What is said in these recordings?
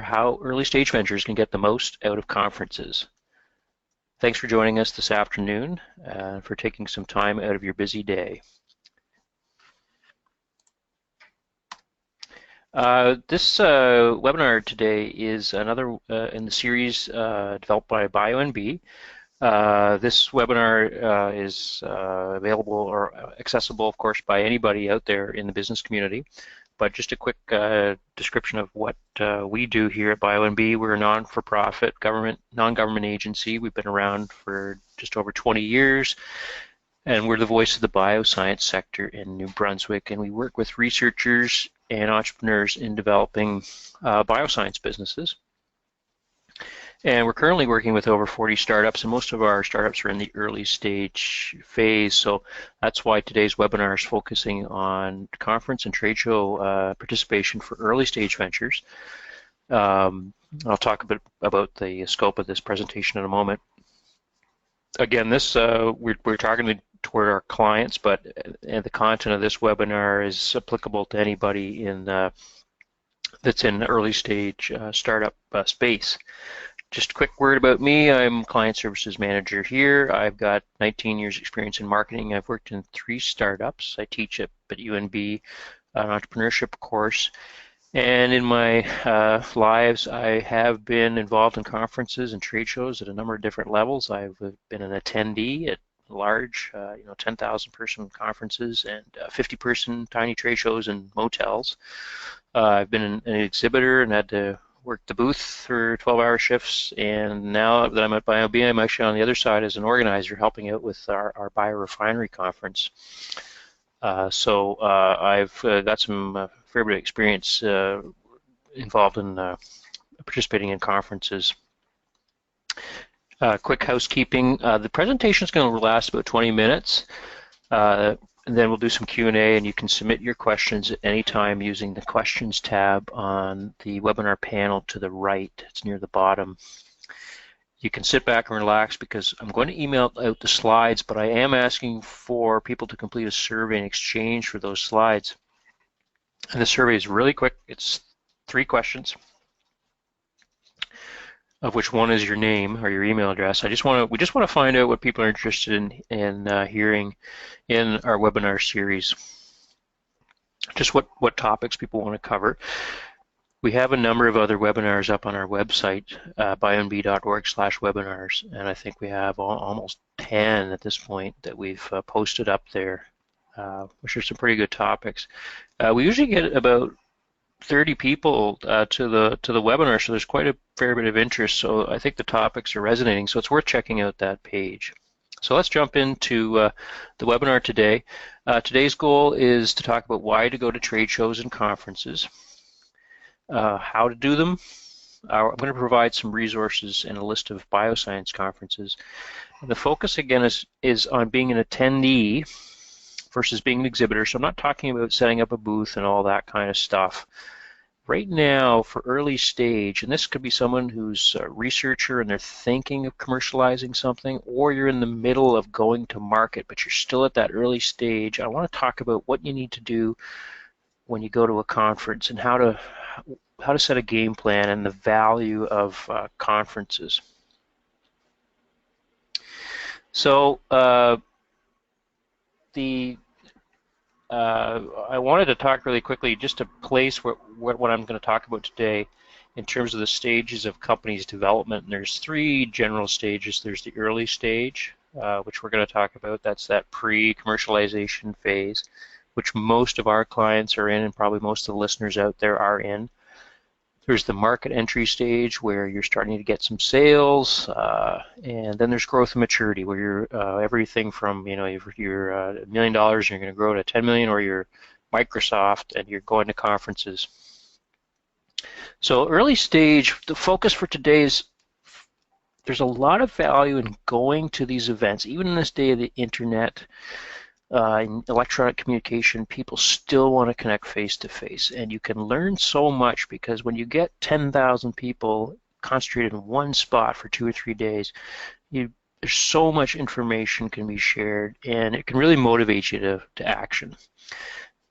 how early stage ventures can get the most out of conferences. Thanks for joining us this afternoon and for taking some time out of your busy day. This webinar today is another in the series developed by BioNB. This webinar is available or accessible, of course, by anybody out there in the business community. But just a quick description of what we do here at BioNB. We're a non-for-profit non-government agency. We've been around for just over 20 years, and we're the voice of the bioscience sector in New Brunswick, and we work with researchers and entrepreneurs in developing bioscience businesses. And we're currently working with over 40 startups, and most of our startups are in the early stage phase. So that's why today's webinar is focusing on conference and trade show participation for early stage ventures. I'll talk a bit about the scope of this presentation in a moment. Again, this we're targeting toward our clients, but the content of this webinar is applicable to anybody in that's in the early stage startup space. Just a quick word about me. I'm Client Services Manager here. I've got 19 years experience in marketing. I've worked in 3 startups. I teach at UNB an entrepreneurship course. And in my lives, I have been involved in conferences and trade shows at a number of different levels. I've been an attendee at large, 10,000 person conferences and 50-person tiny trade shows and motels. I've been an exhibitor and had to work the booth for 12-hour shifts, and now that I'm at BioNB, I'm actually on the other side as an organizer, helping out with our Refinery Conference. So I've got some fair bit of experience involved in participating in conferences. Quick housekeeping. The presentation is going to last about 20 minutes. And then we'll do some Q&A, and you can submit your questions at any time using the questions tab on the webinar panel to the right. It's near the bottom. You can sit back and relax because I'm going to email out the slides, but I am asking for people to complete a survey in exchange for those slides. And the survey is really quick. It's 3 questions, of which one is your name or your email address. We just want to find out what people are interested in hearing in our webinar series. Just what topics people want to cover. We have a number of other webinars up on our website, bionb.org/webinars, and I think we have almost 10 at this point that we've posted up there, which are some pretty good topics. We usually get about 30 people to the webinar, so there's quite a fair bit of interest. So I think the topics are resonating, so it's worth checking out that page. So let's jump into the webinar today. Today's goal is to talk about why to go to trade shows and conferences, how to do them. I'm going to provide some resources and a list of bioscience conferences. And the focus again is on being an attendee versus being an exhibitor. So I'm not talking about setting up a booth and all that kind of stuff. Right now, for early stage, and this could be someone who's a researcher and they're thinking of commercializing something, or you're in the middle of going to market, but you're still at that early stage. I want to talk about what you need to do when you go to a conference and how to set a game plan and the value of conferences. So I wanted to talk really quickly just to place what I'm going to talk about today in terms of the stages of companies' development. And there's 3 general stages. There's the early stage, which we're going to talk about. That's that pre-commercialization phase, which most of our clients are in and probably most of the listeners out there are in. There's the market entry stage where you're starting to get some sales, and then there's growth and maturity where you're everything from, you're $1 million, you're going to grow to 10 million, or you're Microsoft and you're going to conferences. So early stage, the focus for today is there's a lot of value in going to these events. Even in this day of the internet, in electronic communication, people still want to connect face-to-face, and you can learn so much because when you get 10,000 people concentrated in one spot for 2 or 3 days, there's so much information can be shared, and it can really motivate you to action.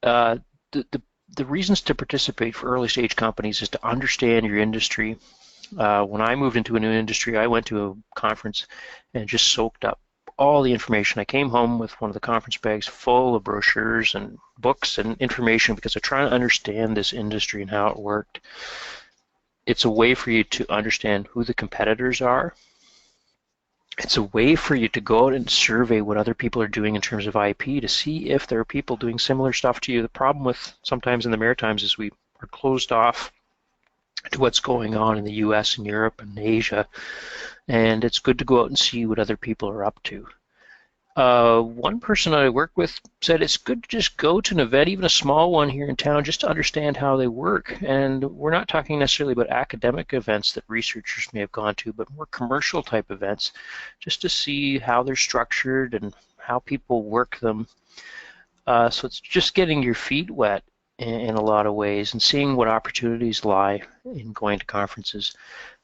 The the reasons to participate for early stage companies is to understand your industry. When I moved into a new industry, I went to a conference and just soaked up all the information. I came home with one of the conference bags full of brochures and books and information because I'm trying to understand this industry and how it worked. It's a way for you to understand who the competitors are. It's a way for you to go out and survey what other people are doing in terms of IP to see if there are people doing similar stuff to you. The problem with sometimes in the Maritimes is we are closed off to what's going on in the US and Europe and Asia, and it's good to go out and see what other people are up to. One person I work with said it's good to just go to an event, even a small one here in town, just to understand how they work. And we're not talking necessarily about academic events that researchers may have gone to, but more commercial type events, just to see how they're structured and how people work them. So it's just getting your feet wet in a lot of ways and seeing what opportunities lie in going to conferences.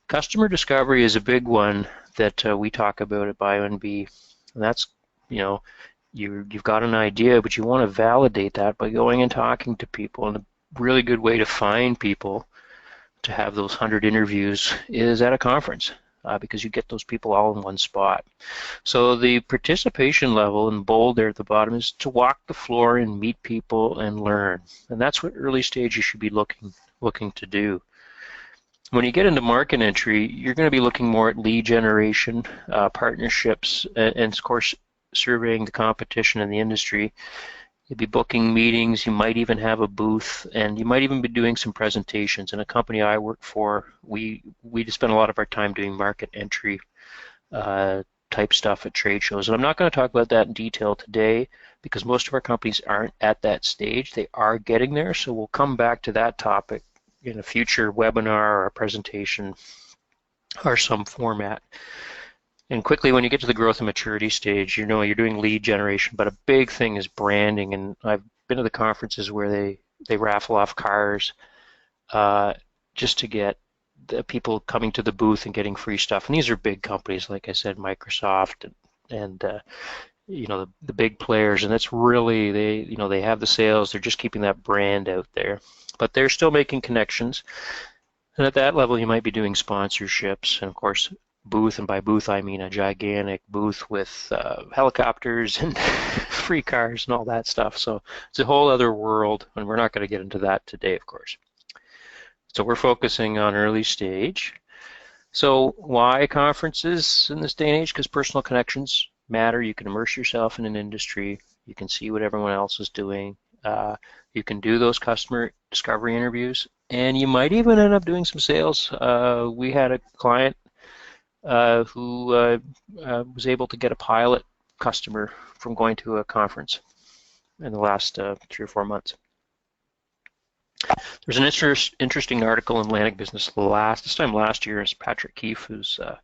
Customer discovery is a big one that we talk about at BioNB, and that's, you've got an idea, but you want to validate that by going and talking to people. And a really good way to find people to have those 100 interviews is at a conference, because you get those people all in one spot. So the participation level in bold there at the bottom is to walk the floor and meet people and learn. And that's what early stage you should be looking to do. When you get into market entry, you're going to be looking more at lead generation, partnerships, and of course surveying the competition in the industry. You'll be booking meetings, you might even have a booth, and you might even be doing some presentations. In a company I work for, we spend a lot of our time doing market entry type stuff at trade shows. And I'm not going to talk about that in detail today because most of our companies aren't at that stage. They are getting there, so we'll come back to that topic in a future webinar or a presentation or some format. And quickly, when you get to the growth and maturity stage, you're doing lead generation, but a big thing is branding. And I've been to the conferences where they raffle off cars just to get the people coming to the booth and getting free stuff. And these are big companies, like I said, Microsoft and the big players. And that's really, they have the sales. They're just keeping that brand out there. But they're still making connections. And at that level, you might be doing sponsorships. And of course, booth, and by booth I mean a gigantic booth with helicopters and free cars and all that stuff. So it's a whole other world, and we're not going to get into that today, of course. So we're focusing on early stage. So why conferences in this day and age? Because personal connections matter. You can immerse yourself in an industry. You can see what everyone else is doing. You can do those customer discovery interviews, and you might even end up doing some sales. We had a client who was able to get a pilot customer from going to a conference in the last 3 or 4 months. There's an interesting article in Atlantic Business this time last year. Is Patrick Keefe, who's a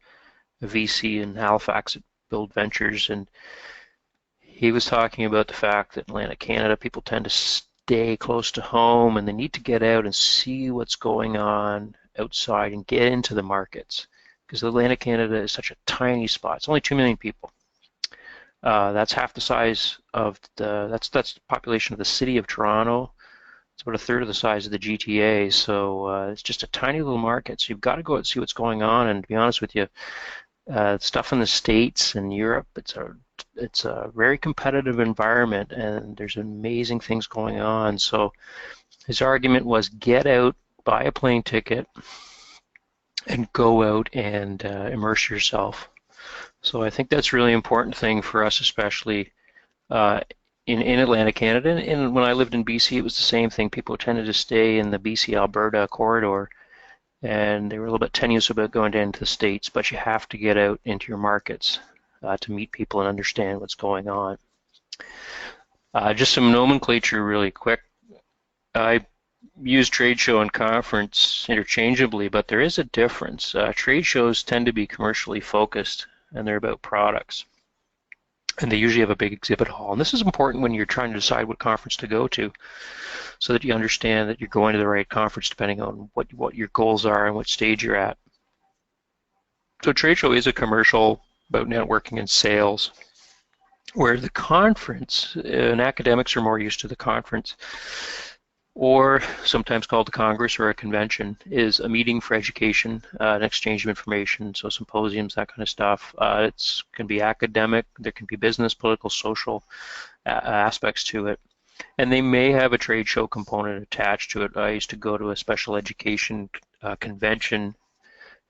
VC in Halifax at Build Ventures, and he was talking about the fact that in Atlantic Canada, people tend to stay close to home, and they need to get out and see what's going on outside and get into the markets. Because Atlantic Canada is such a tiny spot. It's only 2 million people. That's half the size of that's the population of the city of Toronto. It's about a third of the size of the GTA. So it's just a tiny little market. So you've got to go out and see what's going on. And to be honest with you, stuff in the States and Europe, it's a very competitive environment, and there's amazing things going on. So his argument was get out, buy a plane ticket, and go out and immerse yourself. So I think that's a really important thing for us, especially in Atlantic Canada. And when I lived in BC, it was the same thing. People tended to stay in the BC-Alberta corridor, and they were a little bit tenuous about going down to the States, but you have to get out into your markets to meet people and understand what's going on. Just some nomenclature really quick. I use trade show and conference interchangeably, but there is a difference. Trade shows tend to be commercially focused, and they're about products. And they usually have a big exhibit hall. And this is important when you're trying to decide what conference to go to, so that you understand that you're going to the right conference depending on what your goals are and what stage you're at. So trade show is a commercial about networking and sales, where the conference, and academics are more used to the conference, or sometimes called a Congress or a convention, is a meeting for education, an exchange of information, so symposiums, that kind of stuff. It can be academic, there can be business, political, social aspects to it. And they may have a trade show component attached to it. I used to go to a special education convention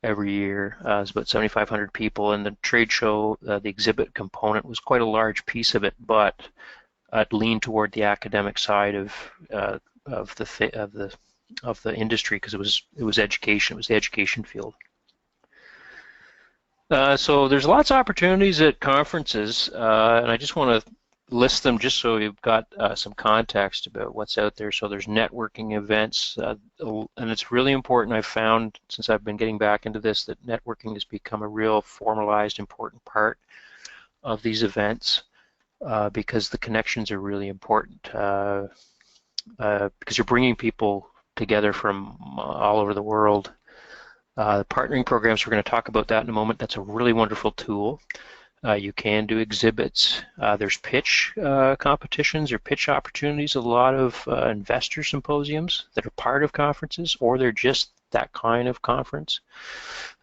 every year. It was about 7,500 people, and the trade show, the exhibit component was quite a large piece of it, but it leaned toward the academic side of the industry, because it was education. It was the education field. So there's lots of opportunities at conferences, and I just want to list them just so you've got some context about what's out there. So there's networking events, and it's really important. I've found, since I've been getting back into this, that networking has become a real formalized, important part of these events, because the connections are really important, because you're bringing people together from all over the world. The partnering programs, we're going to talk about that in a moment. That's a really wonderful tool. You can do exhibits. There's pitch competitions or pitch opportunities. A lot of investor symposiums that are part of conferences, or they're just that kind of conference.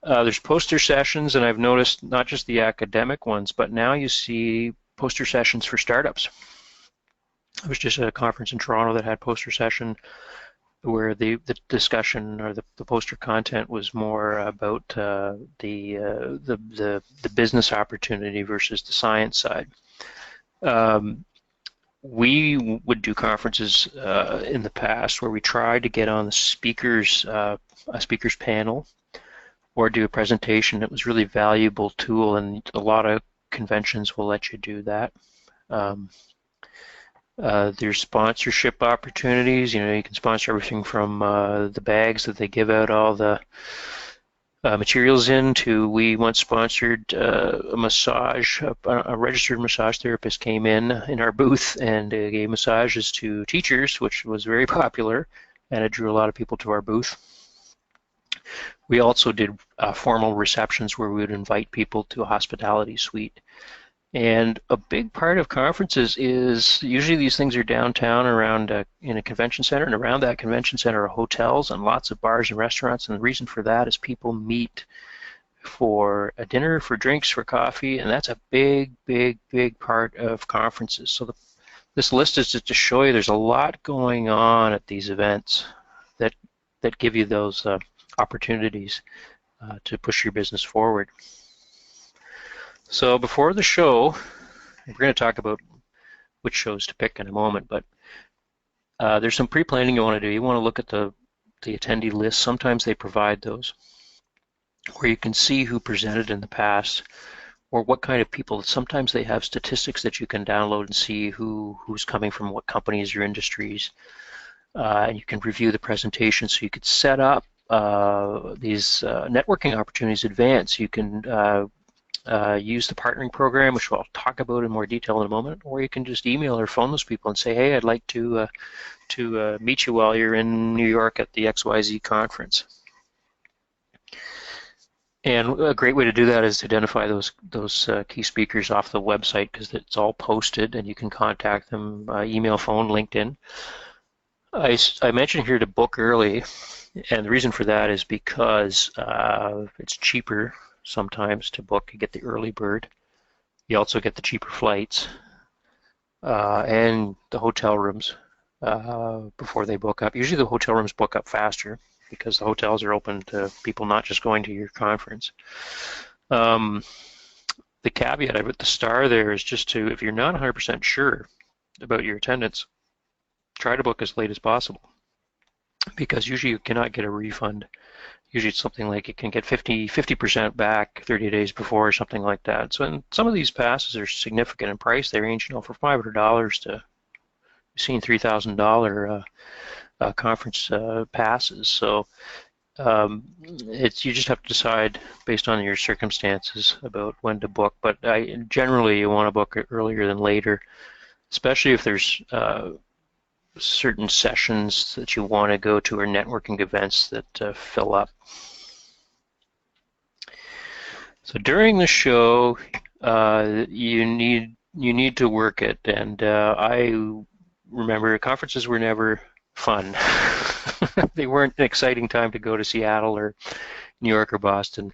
There's poster sessions, and I've noticed not just the academic ones, but now you see poster sessions for startups. I was just at a conference in Toronto that had poster session where the discussion or the poster content was more about the business opportunity versus the science side. We would do conferences in the past where we tried to get on the speakers, a speakers panel, or do a presentation. It was a really valuable tool, and a lot of conventions will let you do that. There's sponsorship opportunities. You can sponsor everything from the bags that they give out all the materials in to, we once sponsored a massage. A registered massage therapist came in our booth and gave massages to teachers, which was very popular, and it drew a lot of people to our booth. We also did formal receptions where we would invite people to a hospitality suite. And a big part of conferences is, usually these things are downtown around in a convention center, and around that convention center are hotels and lots of bars and restaurants, and the reason for that is people meet for a dinner, for drinks, for coffee, and that's a big, big, big part of conferences. So this list is just to show you there's a lot going on at these events that give you those opportunities to push your business forward. So before the show, we're going to talk about which shows to pick in a moment, but there's some pre-planning you want to do. You want to look at the attendee list. Sometimes they provide those, where you can see who presented in the past, or what kind of people. Sometimes they have statistics that you can download and see who's coming from what companies or industries, and you can review the presentation. So you could set up these networking opportunities in advance. You can use the partnering program, which I'll talk about in more detail in a moment, or you can just email or phone those people and say, hey, I'd like to meet you while you're in New York at the XYZ conference. And a great way to do that is to identify those key speakers off the website, because it's all posted and you can contact them, email, phone, LinkedIn. I mentioned here to book early, and the reason for that is because it's cheaper sometimes to book. You get the early bird. You also get the cheaper flights and the hotel rooms before they book up. Usually the hotel rooms book up faster because the hotels are open to people not just going to your conference. The caveat I put the star there is just to, if you're not 100% sure about your attendance, try to book as late as possible, because usually you cannot get a refund. Usually it's something like you can get 50% back 30 days before, or something like that. So, and some of these passes are significant in price. They range, from $500 to, we've seen $3,000 conference passes. So you just have to decide based on your circumstances about when to book. But generally you want to book it earlier than later, especially if there's certain sessions that you want to go to, or networking events that fill up. So during the show, you need to work it, and I remember conferences were never fun. They weren't an exciting time to go to Seattle or New York or Boston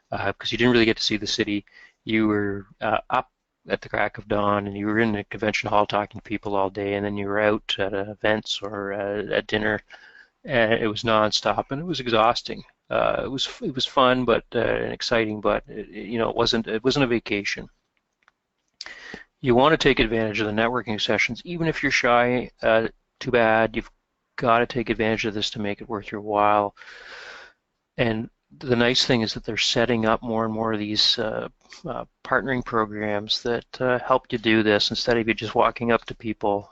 because you didn't really get to see the city. You were up at the crack of dawn, and you were in the convention hall talking to people all day, and then you were out at events or at dinner, and it was nonstop, and it was exhausting. It was fun, but and exciting, but it wasn't a vacation. You want to take advantage of the networking sessions, even if you're shy. Too bad. You've got to take advantage of this to make it worth your while. And the nice thing is that they're setting up more and more of these partnering programs that help you do this instead of you just walking up to people,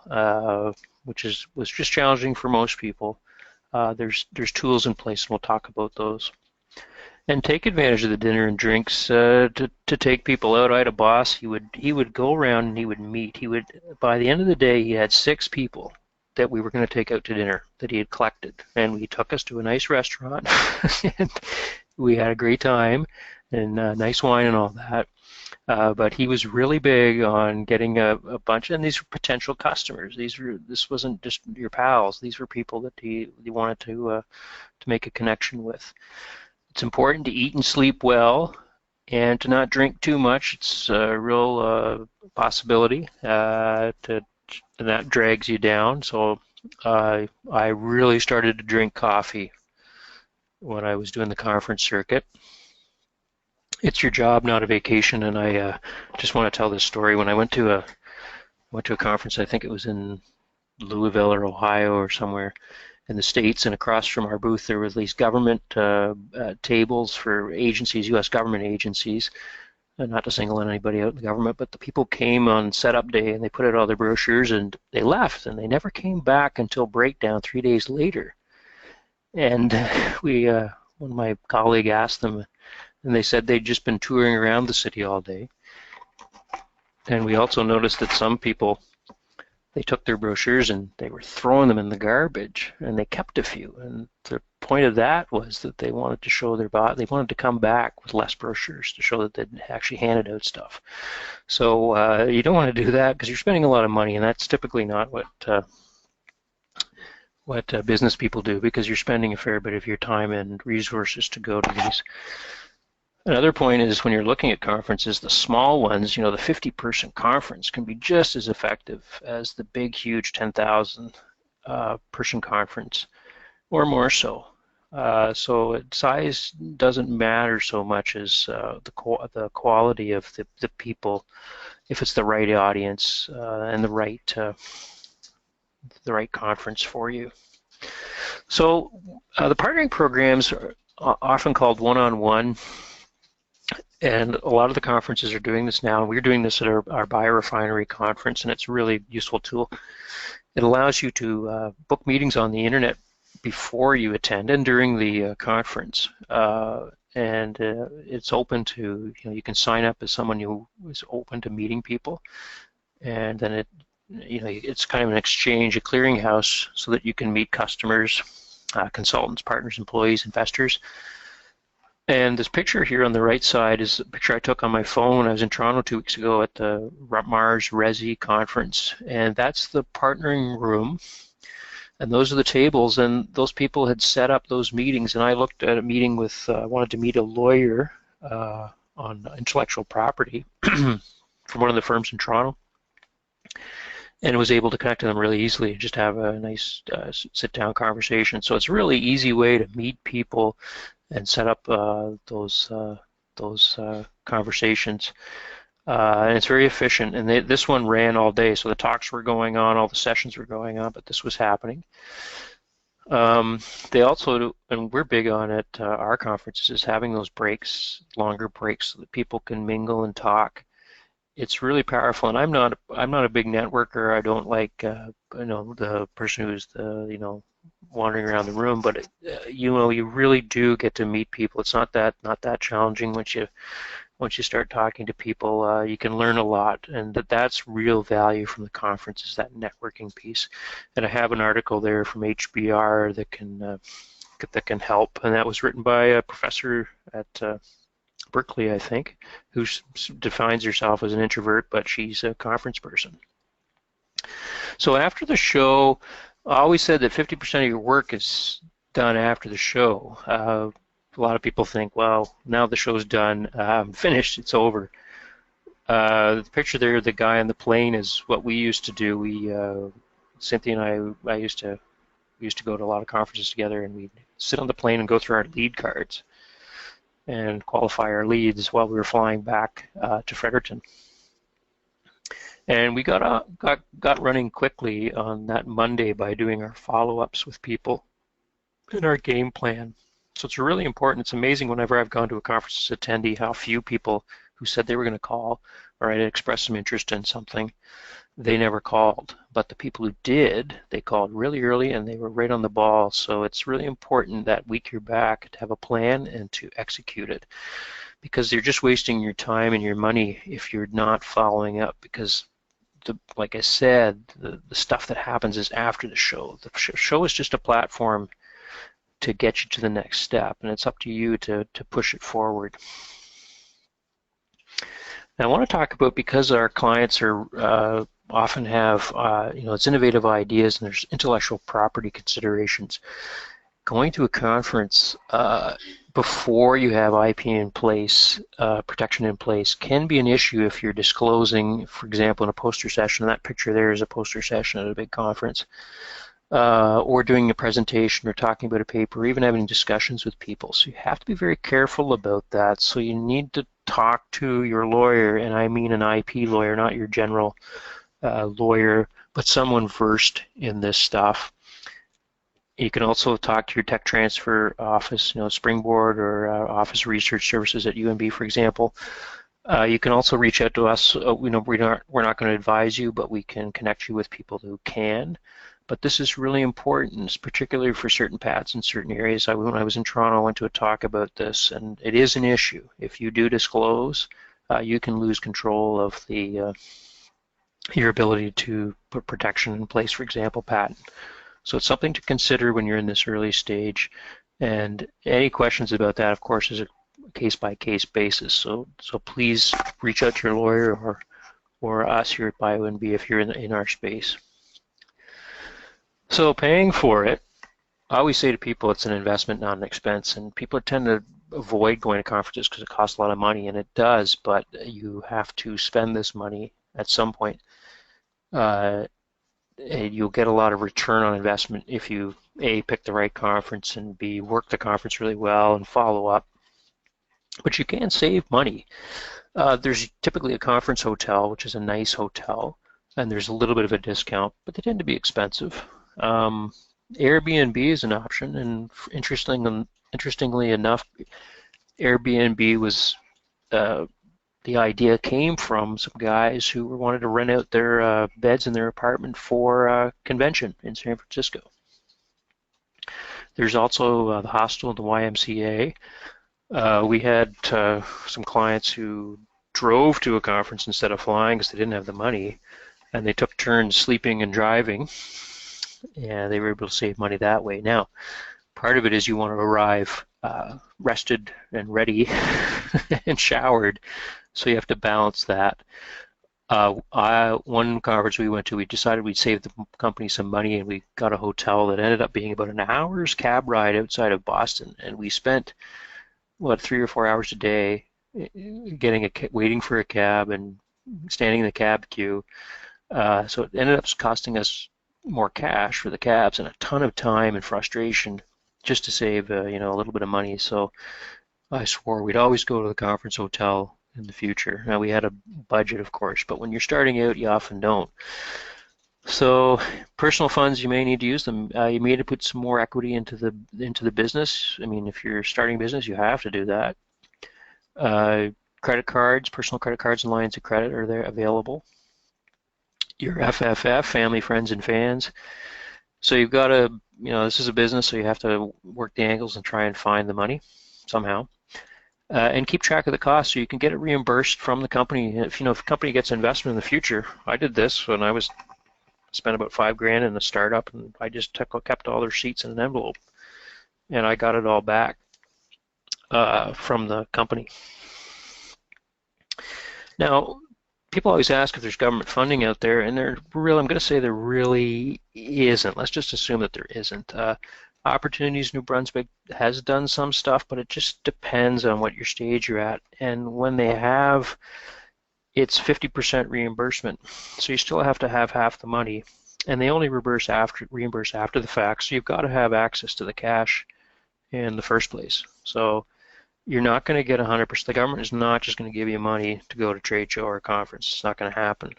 which was just challenging for most people. There's tools in place, and we'll talk about those. And take advantage of the dinner and drinks to take people out. I had a boss. He would go around and he would meet. By the end of the day, he had 6 people that we were going to take out to dinner that he had collected, and he took us to a nice restaurant, and we had a great time and nice wine and all that. But he was really big on getting a bunch, and these were potential customers. This wasn't just your pals. These were people that he wanted to make a connection with. It's important to eat and sleep well and to not drink too much. It's a real possibility and that drags you down. So I really started to drink coffee when I was doing the conference circuit. It's your job, not a vacation, and I just want to tell this story. When I went to a conference, I think it was in Louisville or Ohio or somewhere in the States, and across from our booth there were these government tables for agencies, U.S. government agencies, not to single anybody out in the government, but the people came on setup day and they put out all their brochures and they left, and they never came back until breakdown 3 days later. And one of my colleague asked them, and they said they'd just been touring around the city all day. And we also noticed that some people, they took their brochures and they were throwing them in the garbage, and they kept a few. And the point of that was that they wanted to show they wanted to come back with less brochures to show that they'd actually handed out stuff. So you don't want to do that because you're spending a lot of money, and that's typically not what business people do, because you're spending a fair bit of your time and resources to go to these. Another point is when you're looking at conferences, the small ones, the 50-person conference can be just as effective as the big, huge 10,000 person conference, or more so. So size doesn't matter so much as the quality of the people, if it's the right audience and the right conference for you. So the partnering programs are often called one-on-one. And a lot of the conferences are doing this now. We're doing this at our Biorefinery Conference, and it's a really useful tool. It allows you to book meetings on the internet before you attend and during the conference. And it's open to, you can sign up as someone who is open to meeting people. And then it's kind of an exchange, a clearinghouse, so that you can meet customers, consultants, partners, employees, investors. And this picture here on the right side is a picture I took on my phone when I was in Toronto 2 weeks ago at the Mars Resi conference. And that's the partnering room. And those are the tables. And those people had set up those meetings. And I looked at a meeting with, wanted to meet a lawyer on intellectual property from one of the firms in Toronto. And was able to connect to them really easily and just have a nice sit-down conversation. So it's a really easy way to meet people and set up those conversations. And it's very efficient. And this one ran all day, so the talks were going on, all the sessions were going on, but this was happening. They also do, and we're big on it, our conferences, is having those breaks, longer breaks, so that people can mingle and talk. It's really powerful, and I'm not a big networker. I don't like the person who's wandering around the room, but you really do get to meet people. It's not that challenging once you start talking to people. You can learn a lot, and that's real value from the conference, is that networking piece. And I have an article there from HBR that can help, and that was written by a professor at Berkeley, I think, who defines herself as an introvert, but she's a conference person. So after the show, I always said that 50% of your work is done after the show. A lot of people think, well, now the show's done, I'm finished, it's over. The picture there, the guy on the plane, is what we used to do. Cynthia and I used to go to a lot of conferences together, and we'd sit on the plane and go through our lead cards and qualify our leads while we were flying back to Fredericton. And we got running quickly on that Monday by doing our follow-ups with people in our game plan. So it's really important. It's amazing whenever I've gone to a conference as attendee how few people who said they were going to call or had expressed some interest in something, they never called. But the people who did, they called really early and they were right on the ball. So it's really important that week you're back to have a plan and to execute it, because you're just wasting your time and your money if you're not following up, because like I said, the stuff that happens is after the show. The show is just a platform to get you to the next step, and it's up to you to push it forward. Now, I want to talk about, because our clients are often have it's innovative ideas and there's intellectual property considerations. Going to a conference before you have IP in place, protection in place, can be an issue if you're disclosing, for example, in a poster session. That picture there is a poster session at a big conference, or doing a presentation or talking about a paper, or even having discussions with people. So you have to be very careful about that. So you need to talk to your lawyer, and I mean an IP lawyer, not your general lawyer, but someone versed in this stuff. You can also talk to your tech transfer office, Springboard or Office Research Services at UNB, for example. You can also reach out to us. We're not going to advise you, but we can connect you with people who can. But this is really important, particularly for certain patents in certain areas. When I was in Toronto, I went to a talk about this, and it is an issue. If you do disclose, you can lose control of your ability to put protection in place, for example, patent. So it's something to consider when you're in this early stage. And any questions about that, of course, is a case-by-case basis. So please reach out to your lawyer or us here at BioNB if you're in our space. So paying for it, I always say to people it's an investment, not an expense. And people tend to avoid going to conferences because it costs a lot of money, and it does, but you have to spend this money at some point. You'll get a lot of return on investment if you A, pick the right conference, and B, work the conference really well and follow up. But you can save money. There's typically a conference hotel, which is a nice hotel, and there's a little bit of a discount, but they tend to be expensive. Airbnb is an option, and interestingly enough, Airbnb was the idea came from some guys who wanted to rent out their beds in their apartment for a convention in San Francisco. There's also the hostel and the YMCA. We had some clients who drove to a conference instead of flying because they didn't have the money, and they took turns sleeping and driving, and they were able to save money that way. Now, part of it is you want to arrive rested and ready and showered, so you have to balance that. One conference we went to, we decided we'd save the company some money, and we got a hotel that ended up being about an hour's cab ride outside of Boston, and we spent 3 or 4 hours a day waiting for a cab and standing in the cab queue. So it ended up costing us more cash for the cabs and a ton of time and frustration just to save a little bit of money. So I swore we'd always go to the conference hotel in the future. Now, we had a budget, of course, but when you're starting out, you often don't. So personal funds, you may need to use them. You may need to put some more equity into the business. I mean, if you're starting a business, you have to do that. Credit cards, personal credit cards and lines of credit are there available. Your FFF, family, friends, and fans. So you've got to, this is a business, so you have to work the angles and try and find the money somehow. And keep track of the cost so you can get it reimbursed from the company. If the company gets investment in the future, I did this when I spent about $5,000 in a startup, and I just kept all the receipts in an envelope, and I got it all back from the company. Now, people always ask if there's government funding out there, and I'm going to say there really isn't. Let's just assume that there isn't. Opportunities New Brunswick has done some stuff, but it just depends on what your stage you're at. And when they have, it's 50% reimbursement. So you still have to have half the money, and they only reimburse after the fact. So you've got to have access to the cash in the first place. So you're not going to get 100%. The government is not just going to give you money to go to trade show or a conference. It's not going to happen.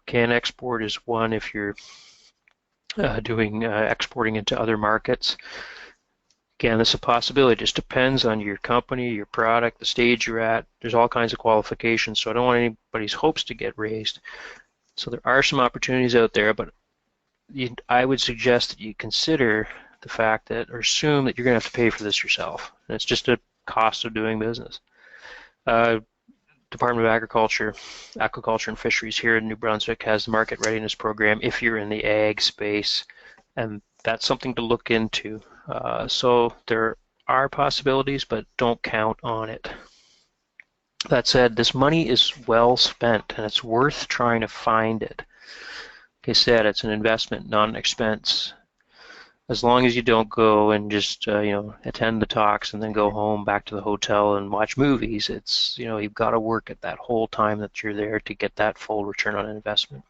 Can export is one if you're doing exporting into other markets. Again, this is a possibility. It just depends on your company, your product, the stage you're at. There's all kinds of qualifications, so I don't want anybody's hopes to get raised. So there are some opportunities out there, but I would suggest that you consider the fact that, or assume that you're going to have to pay for this yourself. And it's just a cost of doing business. Department of Agriculture, Aquaculture and Fisheries here in New Brunswick has the Market Readiness Program if you're in the ag space, and that's something to look into. So there are possibilities, but don't count on it. That said, this money is well spent, and it's worth trying to find it. Like I said, it's an investment, not an expense. As long as you don't go and just attend the talks and then go home back to the hotel and watch movies, it's you've got to work at that whole time that you're there to get that full return on investment.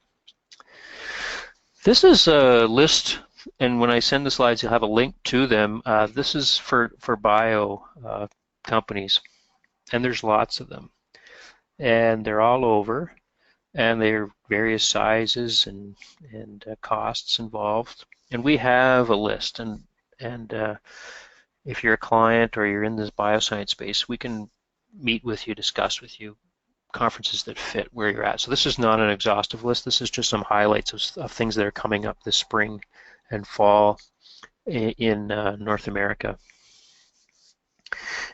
This is a list, and when I send the slides, you'll have a link to them. This is for bio companies, and there's lots of them, and they're all over, and they're various sizes and costs involved. And we have a list, and if you're a client or you're in this bioscience space, we can meet with you, discuss with you conferences that fit where you're at. So this is not an exhaustive list. This is just some highlights of things that are coming up this spring and fall in North America.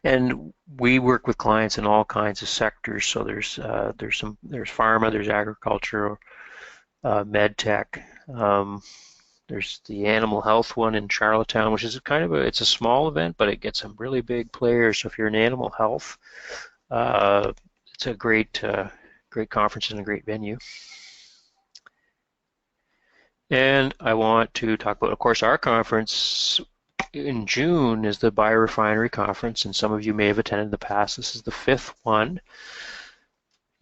And we work with clients in all kinds of sectors. So there's pharma, there's agriculture, med tech. There's the animal health one in Charlottetown, which is it's a small event, but it gets some really big players. So if you're in animal health, it's a great conference and a great venue. And I want to talk about, of course, our conference in June is the Refinery Conference, and some of you may have attended in the past. This is the 5th one.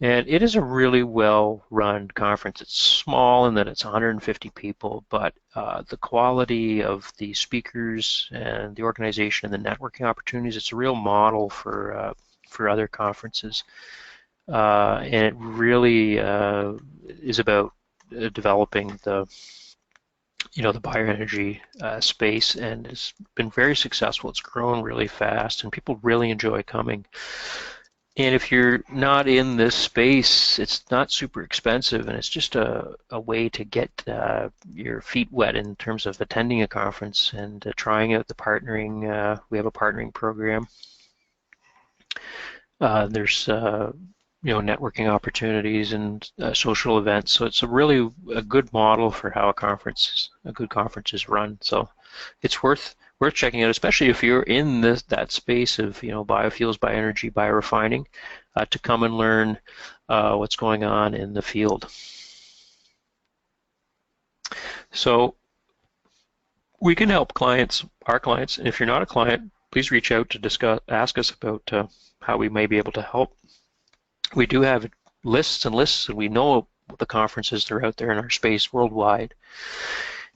And it is a really well-run conference. It's small in that it's 150 people, but the quality of the speakers and the organization and the networking opportunities, it's a real model for other conferences. And it really is about developing the bioenergy space, and it's been very successful. It's grown really fast, and people really enjoy coming. And if you're not in this space, it's not super expensive, and it's just a way to get your feet wet in terms of attending a conference and trying out the partnering. We have a partnering program. There's networking opportunities and social events. So it's a good model for how a good conference is run. So it's worth checking out, especially if you're in that space of biofuels, bioenergy, biorefining, to come and learn what's going on in the field. So we can help our clients, and if you're not a client, please reach out to ask us about how we may be able to help. We do have lists and lists, and we know the conferences that are out there in our space worldwide.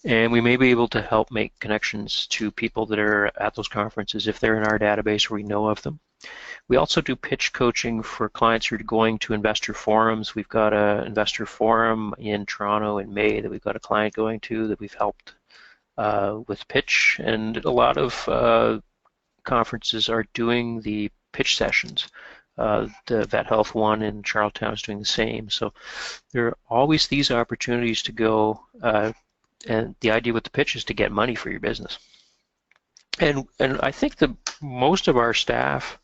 And we may be able to help make connections to people that are at those conferences if they're in our database or we know of them. We also do pitch coaching for clients who are going to investor forums. We've got an investor forum in Toronto in May that we've got a client going to that we've helped with pitch. And a lot of conferences are doing the pitch sessions. The Vet Health one in Charlottetown is doing the same. So there are always these opportunities to go. And the idea with the pitch is to get money for your business. And I think that most of our staff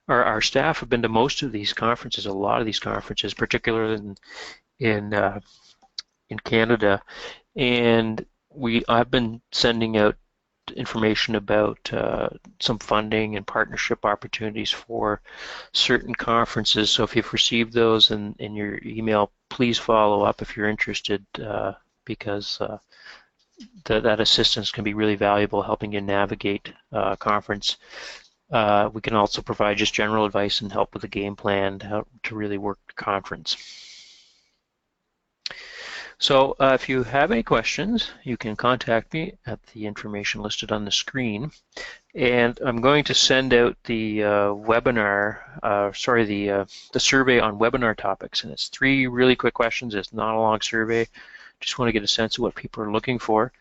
have been to most of these conferences, a lot of these conferences, particularly in Canada. And I've been sending out information about some funding and partnership opportunities for certain conferences. So if you've received those in your email, please follow up if you're interested, because that assistance can be really valuable helping you navigate a conference. We can also provide just general advice and help with the game plan to really work the conference. So if you have any questions, you can contact me at the information listed on the screen. And I'm going to send out the the survey on webinar topics. And it's 3 really quick questions. It's not a long survey. Just want to get a sense of what people are looking for.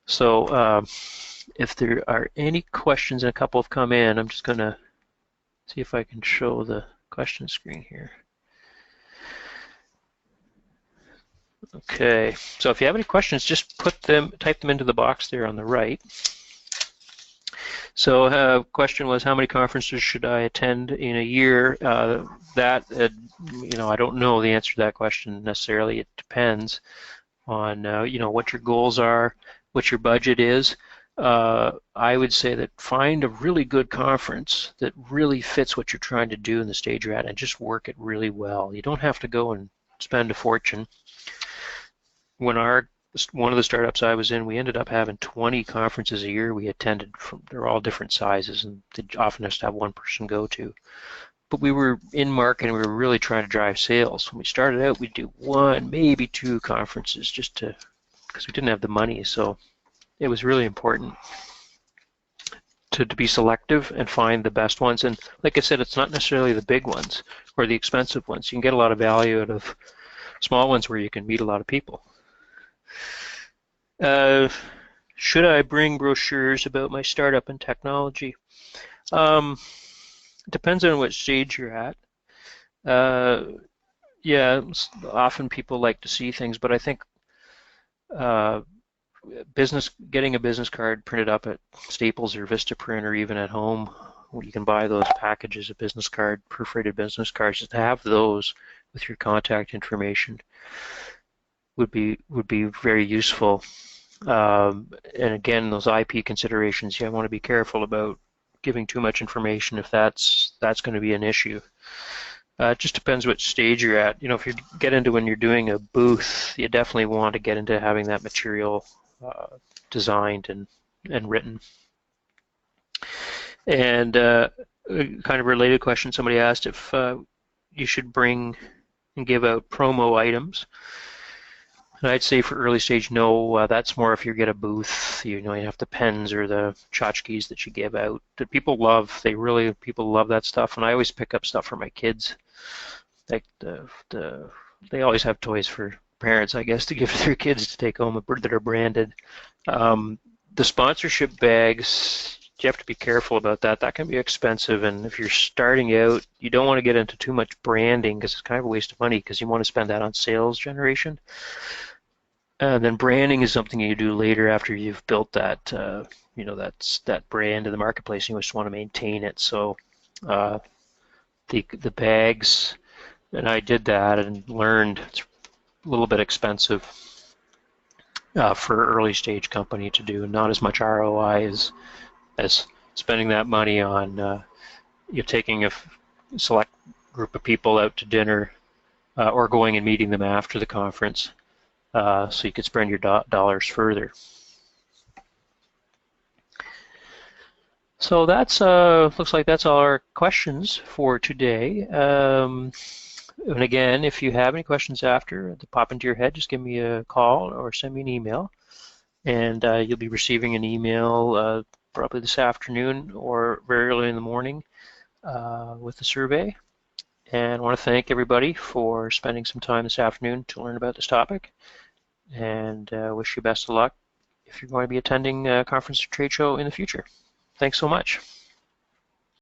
So if there are any questions, and a couple have come in, I'm just going to see if I can show the question screen here. Okay, so if you have any questions, just type them into the box there on the right. So question was, how many conferences should I attend in a year? I don't know the answer to that question necessarily. It depends on what your goals are, what your budget is. I would say that find a really good conference that really fits what you're trying to do in the stage you're at, and just work it really well. You don't have to go and spend a fortune. When one of the startups I was in, we ended up having 20 conferences a year we attended. They're all different sizes, and they often just have one person go to. But we were in marketing, we were really trying to drive sales. When we started out, we'd do 1, maybe 2 conferences because we didn't have the money. So it was really important to be selective and find the best ones. And like I said, it's not necessarily the big ones or the expensive ones. You can get a lot of value out of small ones where you can meet a lot of people. Should I bring brochures about my startup and technology? Depends on what stage you're at. Yeah, often people like to see things, but I think getting a business card printed up at Staples or Vistaprint or even at home, you can buy those packages of business card, perforated business cards. Just to have those with your contact information would be very useful. And again, those IP considerations, I want to be careful about giving too much information if that's going to be an issue. It just depends what stage you're at. If you get into when you're doing a booth, you definitely want to get into having that material designed and written. And kind of related question, somebody asked if you should bring and give out promo items. And I'd say for early stage, no. That's more if you get a booth. You have the pens or the tchotchkes that you give out that people love. People love that stuff. And I always pick up stuff for my kids. Like they always have toys for parents, I guess, to give to their kids to take home that are branded. The sponsorship bags, you have to be careful about that. That can be expensive, and if you're starting out, you don't want to get into too much branding because it's kind of a waste of money because you want to spend that on sales generation. Then branding is something you do later after you've built that, that brand in the marketplace. And you just want to maintain it. So the bags, and I did that and learned it's a little bit expensive for an early stage company to do. Not as much ROI as spending that money on taking a select group of people out to dinner or going and meeting them after the conference. So you could spend your dollars further. So that's looks like that's all our questions for today. And again, if you have any questions after that pop into your head, just give me a call or send me an email, and you'll be receiving an email probably this afternoon or very early in the morning with the survey. And I want to thank everybody for spending some time this afternoon to learn about this topic, and wish you best of luck if you're going to be attending a conference or trade show in the future. Thanks so much.